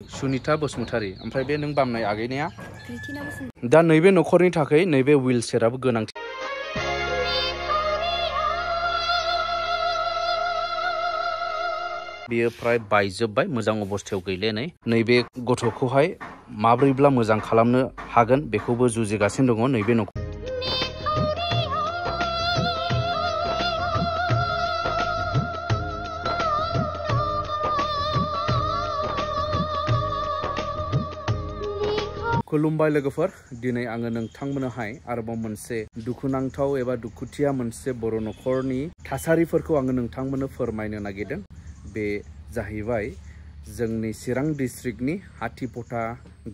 सुनिता बसुमतारी ओमफ्राय बे नों बामनाय आगैनाया दा नैबे नखरनि थाखाय नैबे व्हील चेयाराबो गोनांथि बियो प्राय बायजोब्बाय मोजां अबस्थायाव गैले नैबे गथ'खौहाय माब्रैब्ला मोजां खालामनो हागोन बेखौबो जुजिगासिनो दङ नैबे नखर खुलुमबाय लोगोफोर दिनै आङो नोंथांमोननोहाय आरोबाव मोनसे दुखुनांथाव एबा दुखुथिया मोनसे बर' नखरनि थासारिफोरखौ आङो नोंथांमोननो फोरमायनो नागिरदों बे जाहैबाय जोंनि चिरां डिस्ट्रिक्टनि हाथिपटा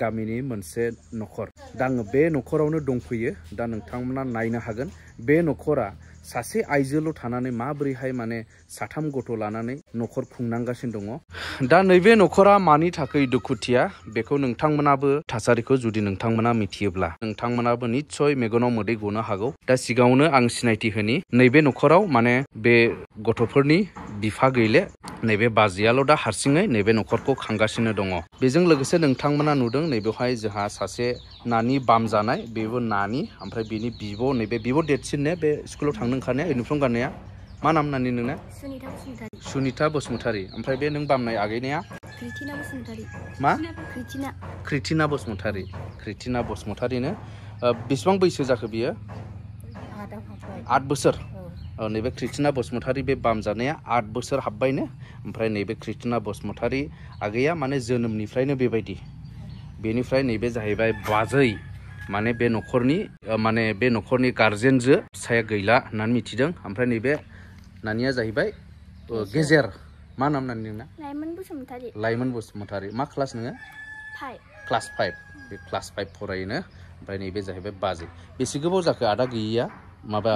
गामिनि मोनसे नखर दा आङो बे नखरावनो दंफैयो दा नोंथांमोना नायनो हागोन बे नखरा सासे आइजोल' थानानै माबोरैहाय माने साथाम गथ' लानानै नखर खुंनांगासिनो दङ दा नैबे नखरा मानि थाखाय दुखुथिया बेखौ नोंथांमोनाबो थासारिखौ जुदि नोंथांमोना मिथियोब्ला नोंथांमोनाबो निस्सय मेगनाव मोदै गनो हागौ दा सिगाङावनो आं सिनायथि होनि नैबे नखराव माने बे गथ'फोरनि बिफा गैले नैबे बाजैयाल' दा हारसिङै नैबे नखरखौ खांगासिनो दङ बेजों लोगोसे नोंथांमोना नुदों नैबेवहाय जोंहा सासे नानि बाम जानाय बेबो नानि ओमफ्राय बेनि बिब' नैबे बिब' देरसिननो बे स्कुलाव थांनो ओंखारनाया इउनिफर्म गाननाया मा नाम नानि नोंना सुनिता बसुमतारी ओमफ्राय बे नों बामनाय आगैनाया मा कृतिना बसुमतारीनो बेसेबां बैसो जाखो बियो 8 बोसोर नैबे कृतिना बसुमतारी बे बाम जानाया 8 बोसोर हाबबायनो ओमफ्राय नैबे कृतिना बसुमतारी आगैया माने जोनोमनिफ्रायनो बेबायदि बेनिफ्राय नैबे जाहैबाय बाजै माने बे नखरनि गार्जेनजो फिसाया गैला होननानै मिथिदों ओमफ्राय नैबे नानिया जाहैबाय गेजेर मा नाम नानि नोंना लाइमोन बसुमतारी मा क्लास नोङो क्लास 5 बे क्लास 5 फरायोनो ओमफ्राय नैबे जाहैबाय बाजै बेसे गोबाव जाखो आदा गैयिया माबा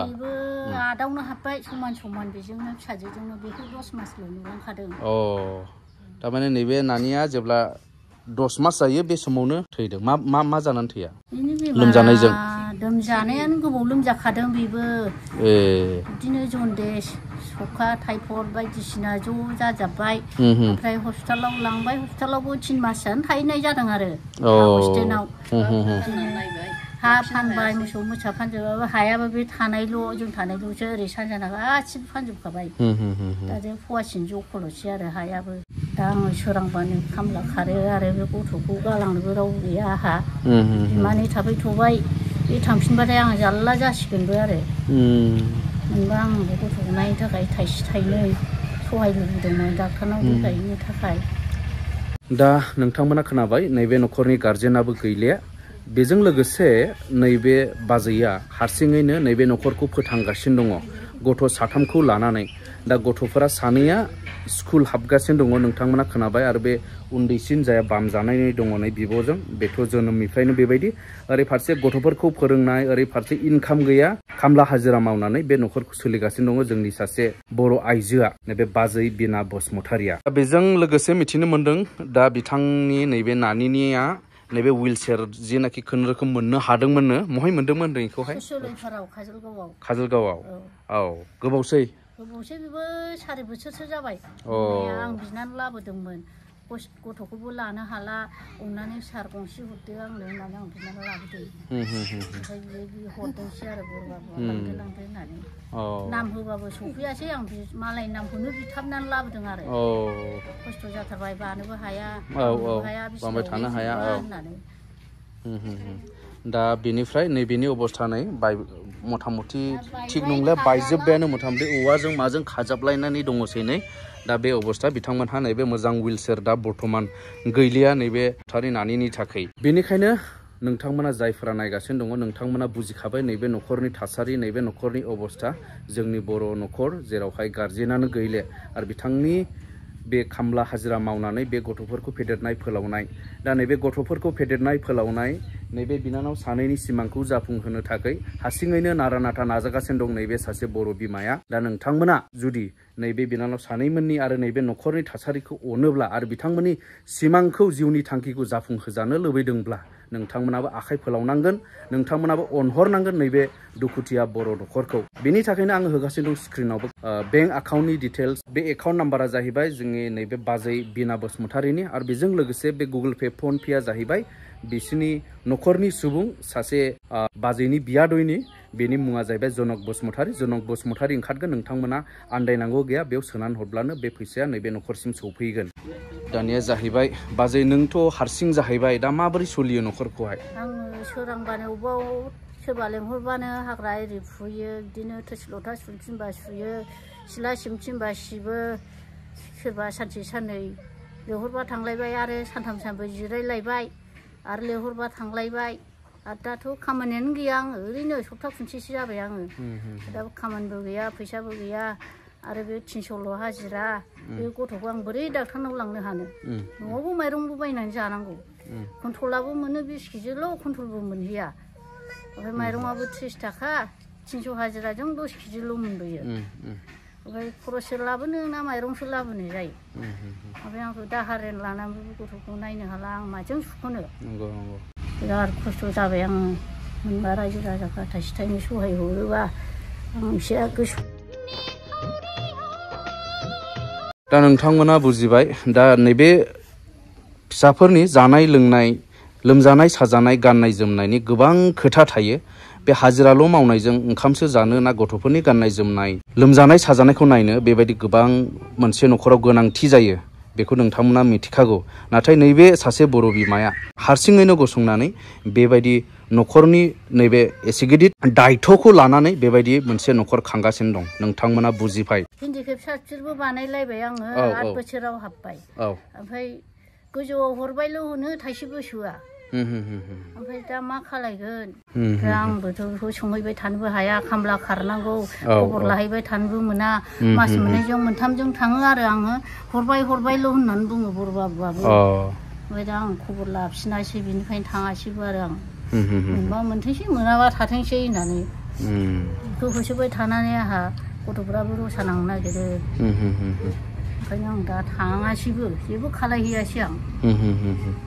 आदावनो हाबबाय समान बेजोंनो फिसाजोजोंनो बेखौ 10 मासल' नुलांखादों थारमाने नैबे नानिया जेब्ला 10 मास जायो बे समावनो थैदों मा जानानै थैया लोमजानायजों लोमजानायानो गोबाव लोमजाखादों बेबो बिदिनो जन्दिस सखा टाइफड बायदिसिना ज' जाजाबबाय ओमफ्राय हस्पिटालाव लांबाय हस्पिटालावबो 3 मासआनो थाहैनाय जादों आरो हस्टेलाव हा फानबाय मोसौ मोसा फानजोबाबो हायाबो बे जों थानायल'सो ओरै सानजाना गासिबो फानजोबखाबाय दा जों फवासिन जखल'सै आरो हायाबो दा आङो सोरांबानो खामला खारो आरो बे गथ'खौ गालांनोबो रावबो गैया आहा बिमानै थाबाय थबाय बे थांफिनबाथाय आङो जारला जासिगोनबो आरो मोनबा आं बे गथ'खौ नायनो थाखाय थाइसे थाइनै सहाय लुबैदोंमोन डाक्टारनाव देखायहैनो थाखाय दा नोंथांमोना खोनाबाय नैबे नखरनि गार्जेनाबो गैले बेजों लोगोसे नैबे बाजैया हारसिङैनो नैबे नखरखौ फोथांगासिनो दङ गथ' साथामखौ लानानै दा गथ'फोरा सानैया स्कुल हाबगासिनो दङ नोंथांमोना खोनाबाय आरो बे उन्दैसिन जाया बाम जानाय दङ नै बिब'जों बेथ' जोनोमनिफ्रायनो बेबायदि ओरै फारसे गथ'फोरखौ फोरोंनाय ओरै फारसे इनकाम गैया खामला हाजिरा मावनानै बे नखरखौ सोलिगासिनो दङ जोंनि सासे बर' आइजोआ नैबे बाजै बिना बसुमतारीया बेजों लोगोसे मिथिनो मोन्दों दा बिथांनि नैबे नानिनिया नैबे व्हील चेयार जेनाखि खुनुरुखुम मोननो हादोंमोननो महाय मोन्दोंमोन बेखौहाय काजलगावआव गोबावसै बेबो 4 बोसोरसो जाबाय आं बिनानै लाबोदोंमोन गथ'खौबो लानो हाला अननानै सार गंसे हरदो आंनो होननानै आं बिनानै लाबोदों ओमफ्राय बे हरदोंसै आरो बोरबाबो लांदो होननानै नाम होबाबो सफैयासै आं मालायनि नामखौनो बिथाबनानै लाबोदों आरो खस्थ' जाथारबाय बानोबो हाया बांबाय थानो हाया होननानै दा बेनिफ्राय नैबेनि अबस्था नै मथा मथि थिग नंला बायजोब्बायानो मथा मथि औवाजों माजों खाजाबलायनानै दङसै नै दा बे अबस्था बिथांमोनहा नैबे मोजां व्हील चेयार दा बर्थमान गैलिया नैबे थारै नानिनि थाखाय बेनिखायनो नोंथांमोना जायफोरा नायगासिनो दङ नोंथांमोना बुजिखाबाय नैबे नखरनि थासारि नैबे नखरनि अबस्था जोंनि बर' नखर जेरावहाय गार्जेनानो गैले आरो बिथांनि बे खामला हाजिरा मावनानै बे गथ'फोरखौ फेदेरनाय फोलावनाय दा नैबे गथ'फोरखौ फेदेरनाय फोलावनाय नैबे बिनानाव सानैनि सिमांखौ जाफुंहोनो थाखाय हारसिङैनो नारा नाथा नाजागासिनो दं नैबे सासे बर' बिमाया दा नोंथांमोना जुदि नैबे बिनानाव सानैमोननि आरो नैबे न'खरनि थासारिखौ अनोब्ला आरो बिथांमोननि सिमांखौ जिउनि थांखिखौ जाफुंहोजानो लुबैदोंब्ला नोंथांमोनाबो आखाइ फोलावनांगोन नोंथांमोनाबो अनहरनांगोन नैबे दुखुथिया बर' न'खरखौ बेनि थाखायनो आङो होगासिनो दं स्क्रिनावबो बेंक एकाउन्टनि डिटेल्स बे एकाउन्ट नाम्बारा जाहैबाय जोंनि नैबे बाजै बिना बसुमतारिनि आरो बेजों लोगोसे बे गुगोल पे फन पेआ जाहैबाय बिसिनि न'खरनि सुबुं सासे बाजैनि बियादैनि बेनि मुङा जाहैबाय जनक बसुमतारि ओंखारगोन नोंथांमोना आन्दायनांगौ गैया बेयाव सोनानै हरब्लानो बे फैसाया नैबे न'खरसिम सौफैगोन दानिया जाहैबाय बाजै नोंथ' हारसिं जाहैबाय दा माबोरै सोलियो न'खरखौहाय आङो सोरांबानो अबाव सोरबा लेंहरबानो हाग्रा एरि फुयो बिदिनो थोरसि लथा सुनो थिनबा सुयो सिला सिबनो थिनबा सिबो सोरबा सानसे साननै लेंहरबा थांलायबाय आरो सानथाम सानब्रै जिरायलायबाय आरो लेंहरबा थांलायबाय आरो दाथ' खामानियानो गैया आङो ओरैनो सप्ता खनसेसो जाबाय आङो दा खामानिबो गैया फैसाबो गैया आरो बे 300ल' हाजिरा बे गथ'खौ आं बोरै डाक्टारनाव लांनो हानो न'आवबो माइरंबो बायनानै जानांगौ कन्ट्रलाबो मोनो 20 केजिल' कन्ट्रलबो मोनहैया ओमफ्राय माइरंआबो 30 थाखा 300 हाजिराजों 10 केजिल' मोनबोयो ओमफ्राय खरससो लाबोनो ना माइरंसो लाबोनो जायो ओमफ्राय आंखौ दाहार लानानैबो गथ'खौ नायनो हाला आं माजों सुख'नो बिराद खस्थ' जाबाय आङो मोनबा रायजो राजाफ्रा थाइसे थाइनै सहाय हरोबा आं एसे गोसो दा नोंथांमोना बुजिबाय दा नैबे फिसाफोरनि जानाय लोंनाय लोमजानाय साजानाय गाननाय जोमनायनि गोबां खोथा थायो बे हाजिराल' मावनायजों ओंखामसो जानो ना गथ'फोरनि गाननाय जोमनाय लोमजानाय साजानायखौ नायनो बेबायदि गोबां मोनसे न'खराव गोनांथि जायो बेखौ नोंथांमोना मिथिखागौ नाथाय नैबे सासे बर' बिमाया हारसिङैनो गसंनानै बेबायदि न'खरनि नैबे एसे गिदिर दायथ'खौ लानानै बेबायदि मोनसे न'खर खांगासिनो दं नोंथांमोना बुजिबाय हेन्डिकेप सार्टिफिकेटबो बानायलायबाय आङो 8 बोसोराव हाबबाय ओमफ्राय गोजौआव हरबायल' होनो थाइसेबो सोआ ओमफ्राय दा मा खालायगोन आंबोथ' बेखौ सोंहैबाय थानोबो हाया खामला खारनांगौ खबर लाहैबाय थानोबो मोना मास मोननैजों मोनथामजों थाङो आरो आङो हरबायल' होननानै बुङो बर' बाबुआबो ओमफ्राय दा आं खबर लाफिनासै बिनिफ्रायनो थाङासैबो आरो आं मोनबा मोनथोंसै मोनाबा थाथोंसै होननानै बेखौ होसोबाय थानानै आंहा गथ'फ्राबो रसा नांनो नागिरो ओंखायनो आं दा थाङासैबो जेबो खालायहैयासै आं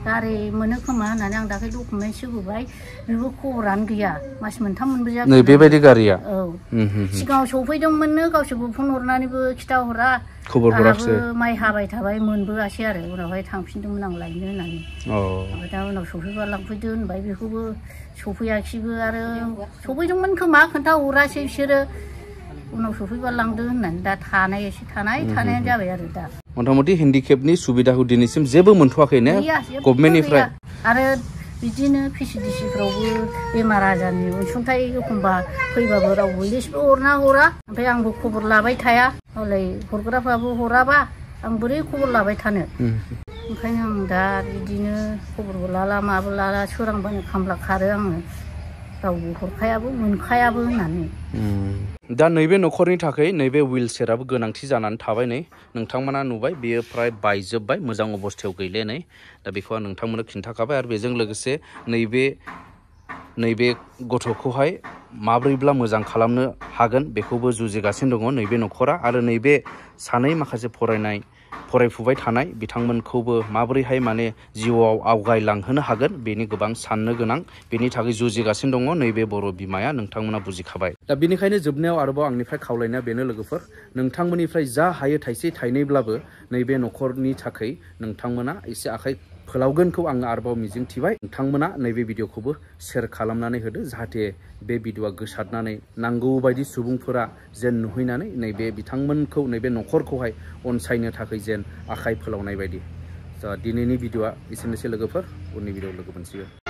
गारि मोनो खोमा होननानै आं दाख्लै डकुमेन्टस होबोबाय बेबो खबरानो गैया मास मोनथाम मोनबोजाखै नै बेबायदि गारिया सिगाङाव सफैदोंमोननो गावसोरबो फन हरनानैबो खिथाहरा खबर हराखिसै माइ हाबाय थाबाय मोनबोआसै आरो उनावहाय थांफिनदोंमोन आं लायनो होननानै ओमफ्राय दा उनाव सफैबा लांफैदो होनबाय बेखौबो सफैयाखिसैबो आरो सफैदोंमोन खोमा खोन्थाहरासै बिसोरो उनाव सफैबा लांदो होननानै दा थानायानो जाबाय आरो दा मथा-मथि हेन्डिकेपनि सुबिदाखौ दिनैसिम जेबो मोनथ'वाखै ने गभर्नमेन्टनिफ्राय आरो बिदिनो पिसिडिसिफ्रावबो बेमार आजारनि अनसुंथाइ एखमबा फैबाबो रावबो लिस्टबो हरा ओमफ्राय आंबो खबर लाबाय थाया हनै हरग्राफ्राबो हराबा आं बोरै खबर लाबाय थानो ओंखायनो आं दा बिदिनो खबरबो लाला माबो लाला सोरांबानो खामला खारो आङो रावबो हरखायाबो मोनखायाबो होननानै दा नैबे न'खरनि थाखाय नैबे हुइल चेयाराबो गोनांथि जानानै थाबाय नै नोंथांमोना नुबाय बेयो फ्राय बायजोब्बाय मोजां अबस्थायाव गैले नै दा बेखौ आं नोंथांमोननो खिन्थाखाबाय आरो बेजों लोगोसे नैबे गथ'खौहाय माब्रैब्ला मोजां खालामनो हागोन बेखौबो जुजिगासिनो दङ नैबे न'खरा आरो नैबे सानै माखासे फरायफुबाय थानाय बिथांमोनखौबो माबोरैहाय माने जिउआव आवगायलांहोनो हागोन बेनि गोबां साननो गोनां बेनि थाखाय जुजिगासिनो दङ नैबे बर' बिमाया नोंथांमोना बुजिखाबाय दा बेनिखायनो जोबनायाव आरोबाव आंनिफ्राय खावलायनाया बेनो लोगोफोर नोंथांमोननिफ्राय जा हायो थाइसे थाइनैब्लाबो नैबे न'खरनि थाखाय नोंथांमोना एसे आखाइ फोलावगोनखौ आङो आरोबाव मिजिंथिबाय नोंथांमोना नैबे भिडिअखौबो शेयार खालामनानै होदो जाहाथे बे भिडिअआ गोसारनानै नांगौ बायदि सुबुंफोरा जेन नुहैनानै नैबे बिथांमोनखौ नैबे न'खरखौहाय अनसायनो थाखाय जेन आखाइ फोलावनाय बायदि दिनैनि भिडिअआ एसेनोसै लोगोफोर उननि भिडिअआव लोगो मोनसिगोन